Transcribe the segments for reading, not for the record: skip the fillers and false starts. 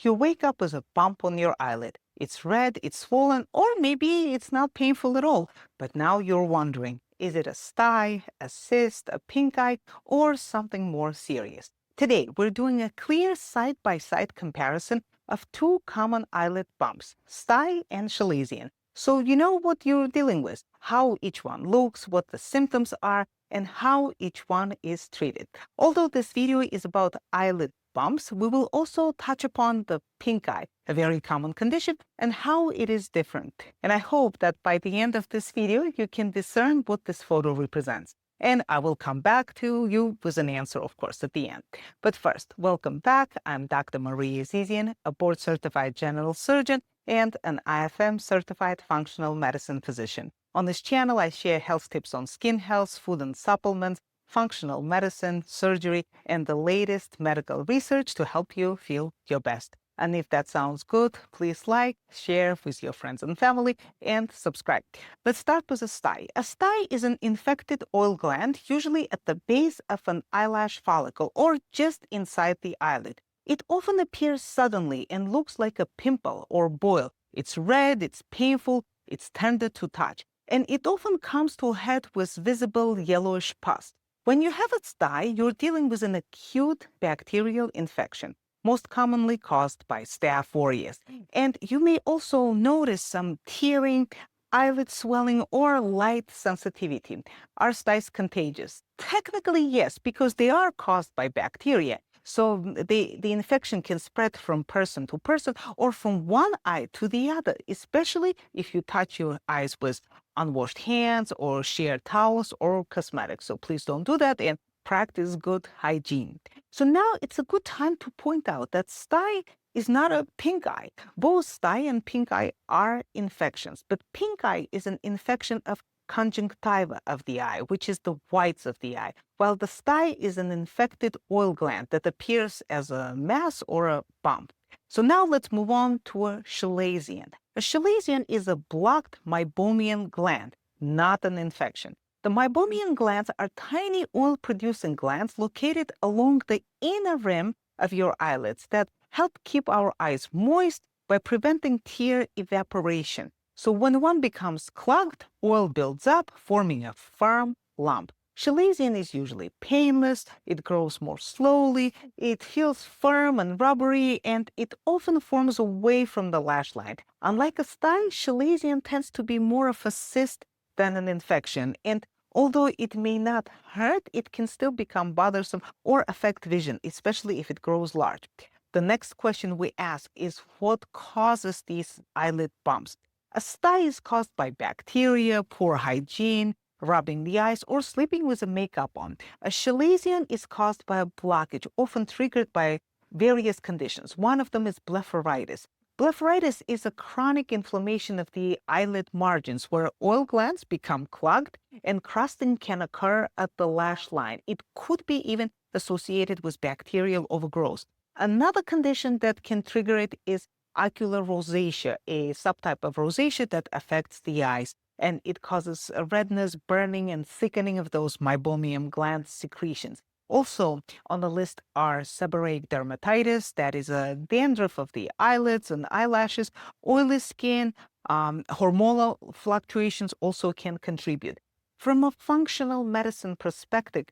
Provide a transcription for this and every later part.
You wake up with a bump on your eyelid. It's red, it's swollen, or maybe it's not painful at all. But now you're wondering, is it a stye, a cyst, a pink eye, or something more serious? Today, we're doing a clear side-by-side comparison of two common eyelid bumps, stye and chalazion. So you know what you're dealing with, how each one looks, what the symptoms are, and how each one is treated. Although this video is about eyelid bumps, we will also touch upon the pink eye, a very common condition, and how it is different. And I hope that by the end of this video, you can discern what this photo represents. And I will come back to you with an answer, of course, at the end. But first, welcome back. I'm Dr. Maria Azizian, a board-certified general surgeon and an IFM-certified functional medicine physician. On this channel, I share health tips on skin health, food and supplements, functional medicine, surgery, and the latest medical research to help you feel your best. And if that sounds good, please like, share with your friends and family, and subscribe. Let's start with a stye. A stye is an infected oil gland, usually at the base of an eyelash follicle or just inside the eyelid. It often appears suddenly and looks like a pimple or boil. It's red, it's painful, it's tender to touch, and it often comes to a head with visible yellowish pus. When you have a stye, you're dealing with an acute bacterial infection, most commonly caused by Staph aureus. And you may also notice some tearing, eyelid swelling, or light sensitivity. Are styes contagious? Technically, yes, because they are caused by bacteria. So the infection can spread from person to person or from one eye to the other, especially if you touch your eyes with unwashed hands or share towels or cosmetics. So please don't do that and practice good hygiene. So now it's a good time to point out that stye is not a pink eye. Both stye and pink eye are infections, but pink eye is an infection of conjunctiva of the eye, which is the whites of the eye, while the stye is an infected oil gland that appears as a mass or a bump. So now let's move on to a chalazion. A chalazion is a blocked meibomian gland, not an infection. The meibomian glands are tiny oil-producing glands located along the inner rim of your eyelids that help keep our eyes moist by preventing tear evaporation. So when one becomes clogged, oil builds up, forming a firm lump. Chalazion is usually painless, it grows more slowly, it feels firm and rubbery, and it often forms away from the lash line. Unlike a stye, chalazion tends to be more of a cyst than an infection, and although it may not hurt, it can still become bothersome or affect vision, especially if it grows large. The next question we ask is what causes these eyelid bumps? A stye is caused by bacteria, poor hygiene, rubbing the eyes, or sleeping with a makeup on. A chalazion is caused by a blockage, often triggered by various conditions. One of them is blepharitis. Blepharitis is a chronic inflammation of the eyelid margins where oil glands become clogged and crusting can occur at the lash line. It could be even associated with bacterial overgrowth. Another condition that can trigger it is ocular rosacea, a subtype of rosacea that affects the eyes, and it causes redness, burning, and thickening of those meibomian gland secretions. Also on the list are seborrheic dermatitis, that is a dandruff of the eyelids and eyelashes, oily skin, hormonal fluctuations also can contribute. From a functional medicine perspective,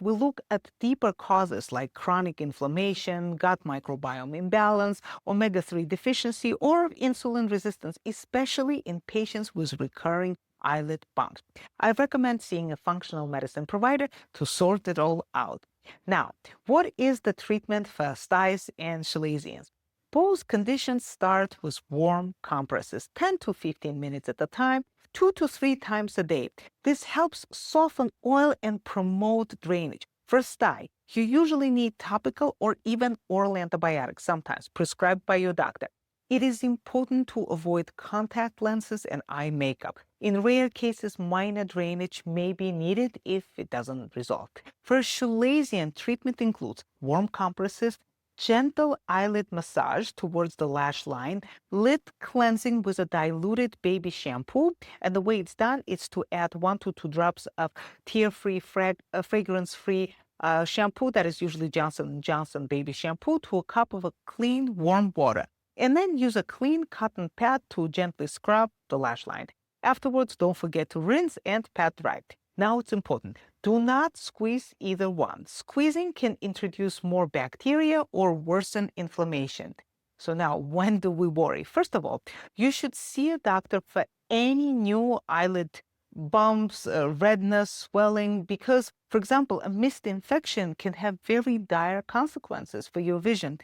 we look at deeper causes like chronic inflammation, gut microbiome imbalance, omega-3 deficiency, or insulin resistance, especially in patients with recurring eyelid bumps. I recommend seeing a functional medicine provider to sort it all out. Now, what is the treatment for styes and chalazions? Both conditions start with warm compresses, 10 to 15 minutes at a time, 2 to 3 times a day. This helps soften oil and promote drainage. For stye, you usually need topical or even oral antibiotics, sometimes prescribed by your doctor. It is important to avoid contact lenses and eye makeup. In rare cases, minor drainage may be needed if it doesn't resolve. For chalazion, treatment includes warm compresses, gentle eyelid massage towards the lash line, lid cleansing with a diluted baby shampoo, and the way it's done is to add 1 to 2 drops of tear-free, fragrance-free A shampoo that is usually Johnson & Johnson baby shampoo to a cup of a clean, warm water. And then use a clean cotton pad to gently scrub the lash line. Afterwards, don't forget to rinse and pat dry. Now it's important. Do not squeeze either one. Squeezing can introduce more bacteria or worsen inflammation. So now, when do we worry? First of all, you should see a doctor for any new eyelid bumps, redness, swelling, because, for example, a missed infection can have very dire consequences for your vision.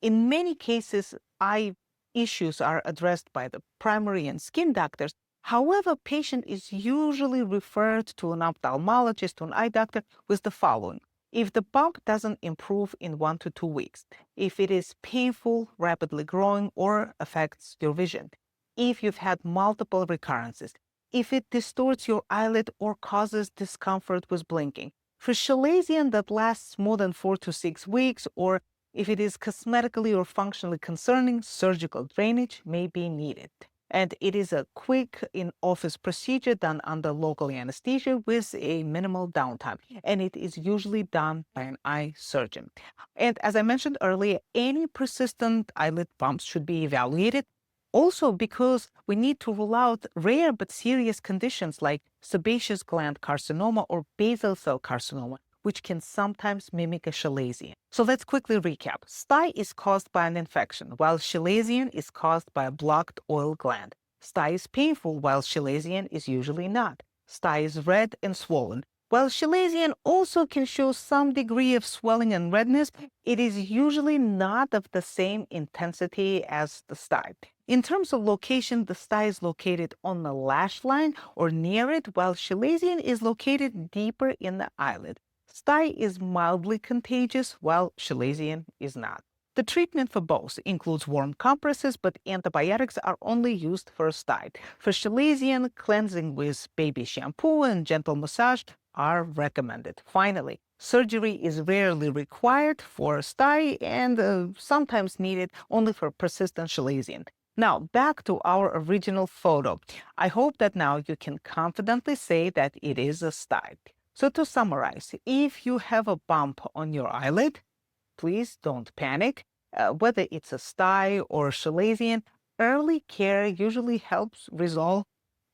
In many cases, eye issues are addressed by the primary and skin doctors. However, patient is usually referred to an ophthalmologist or an eye doctor with the following. If the bump doesn't improve in 1 to 2 weeks, if it is painful, rapidly growing, or affects your vision, if you've had multiple recurrences, if it distorts your eyelid or causes discomfort with blinking, for chalazion that lasts more than 4 to 6 weeks, or if it is cosmetically or functionally concerning, surgical drainage may be needed. And it is a quick in-office procedure done under local anesthesia with a minimal downtime. And it is usually done by an eye surgeon. And as I mentioned earlier, any persistent eyelid bumps should be evaluated. Also, because we need to rule out rare but serious conditions like sebaceous gland carcinoma or basal cell carcinoma, which can sometimes mimic a chalazion. So let's quickly recap. Stye is caused by an infection, while chalazion is caused by a blocked oil gland. Stye is painful, while chalazion is usually not. Stye is red and swollen. While chalazion also can show some degree of swelling and redness, it is usually not of the same intensity as the stye. In terms of location, the stye is located on the lash line or near it, while chalazion is located deeper in the eyelid. Stye is mildly contagious, while chalazion is not. The treatment for both includes warm compresses, but antibiotics are only used for stye. For chalazion, cleansing with baby shampoo and gentle massage are recommended. Finally, surgery is rarely required for stye and sometimes needed only for persistent chalazion. Now, back to our original photo. I hope that now you can confidently say that it is a stye. So to summarize, if you have a bump on your eyelid, please don't panic. Whether it's a stye or chalazion, early care usually helps resolve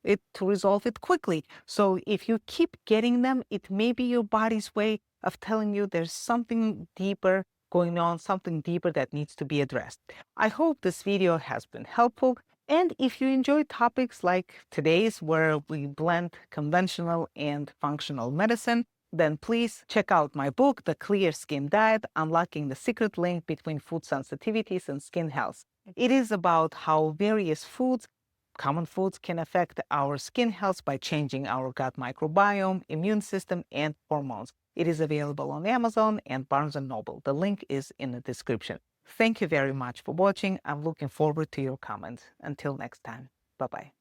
it quickly. So if you keep getting them, it may be your body's way of telling you there's something deeper going on, something deeper that needs to be addressed. I hope this video has been helpful. And if you enjoy topics like today's, where we blend conventional and functional medicine, then please check out my book, The Clear Skin Diet: Unlocking the Secret Link Between Food Sensitivities and Skin Health. It is about how various foods, common foods, can affect our skin health by changing our gut microbiome, immune system, and hormones. It is available on Amazon and Barnes & Noble. The link is in the description. Thank you very much for watching. I'm looking forward to your comments. Until next time, bye-bye.